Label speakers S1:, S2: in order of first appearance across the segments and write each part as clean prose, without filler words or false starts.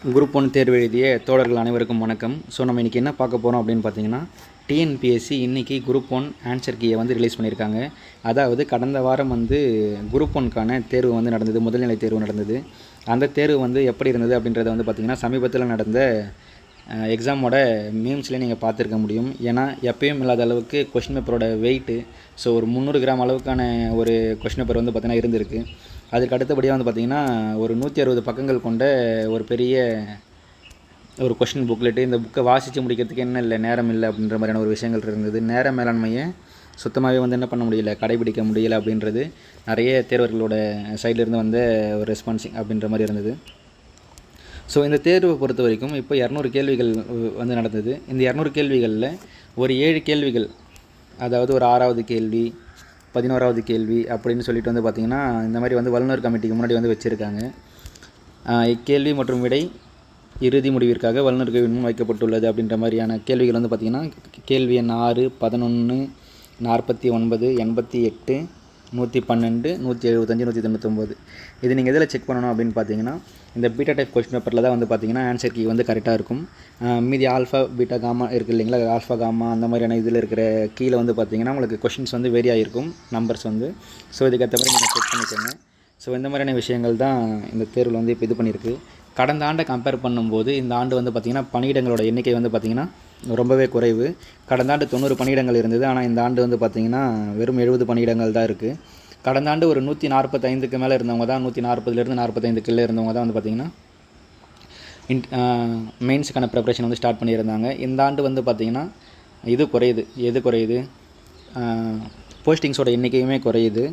S1: Group 1 தேர்வு எழுதிய தோழர்கள் அனைவருக்கும் வணக்கம். ஸோ நம்ம இன்றைக்கி என்ன பார்க்க போகிறோம் அப்படின்னு பார்த்தீங்கன்னா, டிஎன்பிஎஸ்சி இன்றைக்கி குரூப் 1 ஆன்சர் கீயை வந்து ரிலீஸ் பண்ணியிருக்காங்க. அதாவது கடந்த வாரம் வந்து குரூப் 1க்கான தேர்வு வந்து நடந்தது, முதல்நிலை தேர்வு நடந்தது. அந்த தேர்வு வந்து எப்படி இருந்தது அப்படின்றத வந்து பார்த்திங்கன்னா, சமீபத்தில் நடந்த எக்ஸாமோட மீம்ஸ்லேயே நீங்கள் பார்த்துருக்க முடியும். ஏன்னா எப்பயும் இல்லாத அளவுக்கு கொஷின் பேப்பரோட வெயிட்டு, ஸோ ஒரு 300 கிராம் அளவுக்கான ஒரு கொஷின் பேப்பர் வந்து பார்த்திங்கன்னா இருந்திருக்கு. அதுக்கு அடுத்தபடியாக வந்து பார்த்திங்கன்னா ஒரு 160 பக்கங்கள் கொண்ட ஒரு பெரிய ஒரு கொஷின் புக்லெட்டு. இந்த புக்கை வாசித்து முடிக்கிறதுக்கு என்ன இல்லை, நேரம் இல்லை அப்படின்ற மாதிரியான ஒரு விஷயங்கள் இருந்தது. நேர மேலாண்மையை சுத்தமாகவே வந்து என்ன பண்ண முடியல, கடைபிடிக்க முடியலை அப்படின்றது நிறைய தேர்வர்களோட சைட்லேருந்து வந்த ஒரு ரெஸ்பான்சிங் அப்படின்ற மாதிரி இருந்தது. ஸோ இந்த தேர்வை பொறுத்த வரைக்கும் இப்போ 200 கேள்விகள் வந்து நடந்தது. இந்த 200 கேள்விகளில் ஒரு 7 கேள்விகள், அதாவது ஒரு 6வது கேள்வி, 11வது கேள்வி அப்படின்னு சொல்லிட்டு வந்து பார்த்திங்கன்னா இந்த மாதிரி வந்து வல்லுநர் கமிட்டிக்கு முன்னாடி வந்து வச்சுருக்காங்க. இக்கேள்வி மற்றும் விடை இறுதி முடிவிற்காக வல்லுநர்கள் முன் வைக்கப்பட்டுள்ளது அப்படின்ற மாதிரியான கேள்விகள் வந்து பார்த்திங்கன்னா கேள்வி எண் 6, 11, 49, 88, 112, 175, 199. இது நீங்கள் எதில் செக் பண்ணணும் அப்படின்னு பார்த்தீங்கன்னா, இந்த பீட்டா டைப் கொஸ்டின் பேப்பரில் தான் வந்து பார்த்திங்கன்னா ஆன்சர் கீ வந்து கரெக்டாக இருக்கும். மீதி ஆல்ஃபா பீட்டா காமா இருக்குது இல்லைங்களா, ஆல்ஃபா காமா அந்த மாதிரியான இதில் இருக்கிற கீழே வந்து பார்த்திங்கன்னா உங்களுக்கு கொஷின்ஸ் வந்து வேரி ஆகிருக்கும், நம்பர்ஸ் வந்து. ஸோ இதுக்கேற்ற மாதிரி நீங்கள் செக் பண்ணிக்கோங்க. ஸோ இந்த மாதிரியான விஷயங்கள் தான் இந்த தேர்வில் வந்து இப்போ இது பண்ணியிருக்கு. கடந்த ஆண்டை கம்பேர் பண்ணும்போது இந்த ஆண்டு வந்து பார்த்திங்கன்னா பணியிடங்களோட எண்ணிக்கை வந்து பார்த்திங்கன்னா ரொம்பவே குறைவு. கடந்த ஆண்டு 90 பணியிடங்கள் இருந்தது. ஆனால் இந்த ஆண்டு வந்து பார்த்திங்கன்னா வெறும் 70 பணியிடங்கள் தான் இருக்குது. கடந்த ஆண்டு ஒரு 145க்கு மேலே இருந்தவங்க தான், 140லேருந்து 45க்குள்ளே இருந்தவங்க தான் வந்து பார்த்திங்கன்னா மெயின்ஸுக்கான ப்ரிப்ரேஷன் வந்து ஸ்டார்ட் பண்ணியிருந்தாங்க. இந்த ஆண்டு வந்து பார்த்திங்கன்னா இது குறையுது. எது குறையுது? போஸ்டிங்ஸோட எண்ணிக்கையுமே குறையுது.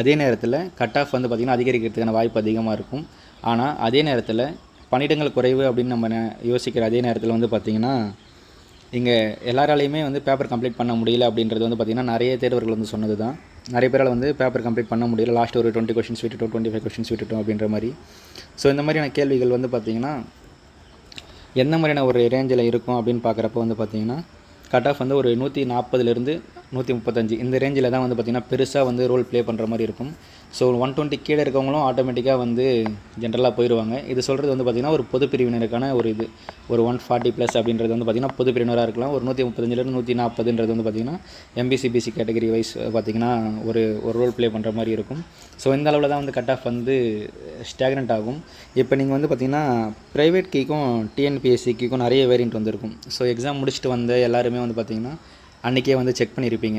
S1: அதே நேரத்தில் கட் ஆஃப் வந்து பார்த்திங்கன்னா அதிகரிக்கிறதுக்கான வாய்ப்பு அதிகமாக இருக்கும். ஆனால் அதே நேரத்தில் பணியிடங்கள் குறைவு அப்படின்னு நம்ம யோசிக்கிற அதே நேரத்தில் வந்து பார்த்திங்கன்னா இங்கே எல்லாராலையுமே வந்து பேப்பர் கம்ப்ளீட் பண்ண முடியல அப்படின்றது வந்து பார்த்திங்கன்னா நிறைய தேர்வர்கள் வந்து சொன்னது தான். நிறைய பேரால் வந்து பேப்பர் கம்ப்ளீட் பண்ண முடியல, லாஸ்ட் ஒரு 20 கொஷின்ஸ் விட்டுட்டோம், 25 கொஷின்ஸ் விட்டுட்டோம் அப்படின்ற மாதிரி. ஸோ இந்த மாதிரியான கேள்விகள் வந்து பார்த்திங்கன்னா எந்த மாதிரியான ஒரு ரேஞ்சில் இருக்கும் அப்படின்னு பார்க்குறப்ப வந்து பார்த்திங்கன்னா கட் ஆஃப் வந்து ஒரு 140லேருந்து 135 இந்த ரேஞ்சில் தான் வந்து பார்த்திங்கன்னா பெருசாக வந்து ரோல் ப்ளே பண்ணுற மாதிரி இருக்கும். ஸோ 120 கீழே இருக்கவங்களும் ஆட்டோமேட்டிக்காக வந்து ஜென்ரலாக போயிடுவாங்க. இது சொல்கிறது வந்து பார்த்திங்கன்னா ஒரு பொது பிரிவினருக்கான ஒரு இது ஒரு 140+ அப்படின்றது வந்து பார்த்திங்கன்னா பொது பிரிவினராக இருக்கலாம். ஒரு 135லேருந்து 140ன்றது வந்து பார்த்திங்கன்னா எம்பிசிபிசி கேட்டகரி வைஸ் பார்த்திங்கன்னா ஒரு ரோல் ப்ளே பண்ணுற மாதிரி இருக்கும். ஸோ இந்த அளவில் தான் வந்து கட் ஆஃப் வந்து ஸ்டாக்னண்ட் ஆகும். இப்போ நீங்கள் வந்து பார்த்திங்கன்னா ப்ரைவேட் கீக்கும் டிஎன்பிஎஸ்சிக்கும் நிறைய வேரியண்ட் வந்திருக்கும். ஸோ எக்ஸாம் முடிச்சுட்டு வந்த எல்லாருமே வந்து பார்த்திங்கன்னா அன்றைக்கே வந்து செக் பண்ணியிருப்பீங்க,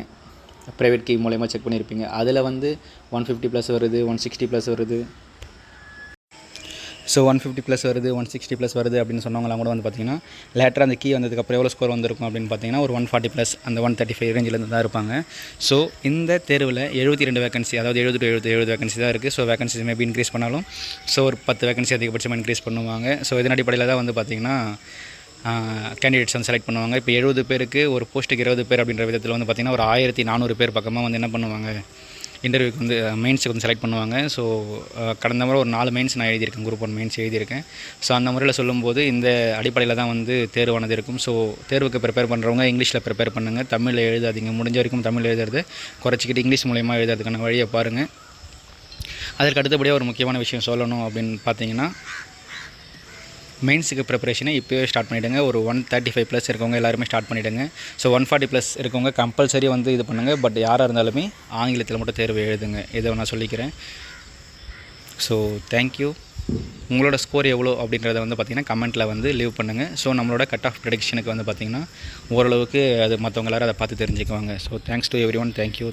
S1: ப்ரைவேட் கீ மூலயமா செக் பண்ணியிருப்பீங்க. அதில் வந்து 150+ வருது, 160+ வருது. ஸோ 150+ வருது, 160+ வருது அப்படின்னு சொன்னவங்களாம் கூட வந்து பார்த்திங்கன்னா லேட்டராக அந்த கீ வந்ததுக்கப்புறம் எவ்வளோ ஸ்கோர் வந்திருக்கும் அப்படின்னு பார்த்தீங்கன்னா ஒரு 140+, அந்த 135 ரேஞ்சிலேருந்து தான் இருப்பாங்க. ஸோ இந்த தேர்வில் 72 வேகன்சி, அதாவது 70 to 70 வேகன்சி தான் இருக்குது. ஸோ வேகன்சிஸ் மேபி இன்க்ரீஸ் பண்ணாலும் ஸோ ஒரு 10 வேகன்சி அதிகபட்சமாக இன்க்ரீஸ் பண்ணுவாங்க. ஸோ இதன் அடிப்படையில் தான் வந்து பார்த்திங்கன்னா கேண்டிடேட்ஸ் வந்து செலக்ட் பண்ணுவாங்க. இப்போ 70 பேருக்கு ஒரு போஸ்ட்டுக்கு 20 பேர் அப்படின்ற விதத்தில் வந்து பார்த்திங்கன்னா ஒரு 1400 பேர் பக்கமாக வந்து என்ன பண்ணுவாங்க, இன்டர்வியூக்கு வந்து மெயின்ஸுக்கு வந்து செலக்ட் பண்ணுவாங்க. ஸோ கடந்த முறை ஒரு 4 மெயின்ஸ் நான் எழுதியிருக்கேன், குரூப் 1 மெயின்ஸ் எழுதியிருக்கேன். ஸோ அந்த முறையில் சொல்லும்போது இந்த அடிப்படையில் தான் வந்து தேர்வானது இருக்கும். ஸோ தேர்வுக்கு ப்ரிப்பேர் பண்ணுறவங்க இங்கிலீஷில் ப்ரிப்பேர் பண்ணுங்கள், தமிழில் எழுதாதீங்க. முடிஞ்ச வரைக்கும் தமிழ் எழுதுறது குறைச்சிக்கிட்டு இங்கிலீஷ் மூலயமா எழுதுறதுக்கான வழியை பாருங்கள். அதற்கு அடுத்தபடியாக ஒரு முக்கியமான விஷயம் சொல்லணும் அப்படின்னு பார்த்தீங்கன்னா, மெயின்ஸுக்கு ப்ரிப்பரேஷனை இப்போயே ஸ்டார்ட் பண்ணிவிடுங்க. ஒரு 135+ இருக்கவங்க எல்லாருமே ஸ்டார்ட் பண்ணிவிடுங்க. ஸோ 140+ இருக்கவங்க கம்பல்சரி வந்து இது பண்ணுங்கள். பட் யாராக இருந்தாலுமே ஆங்கிலத்தில் மட்டும் தேர்வு எழுதுங்க, இதை நான் சொல்லிக்கிறேன். So thank you. உங்களோட ஸ்கோர் எவ்வளோ அப்படின்றத வந்து பார்த்திங்கன்னா கமெண்ட்டில் வந்து லீவ் பண்ணுங்கள். ஸோ நம்மளோட கட் ஆஃப் ப்ரெடிக்ஷனுக்கு வந்து பார்த்திங்கன்னா ஓரளவுக்கு அது மற்றவங்க எல்லோரும் அதை பார்த்து தெரிஞ்சுக்குவாங்க. So thanks to every one. Thank you.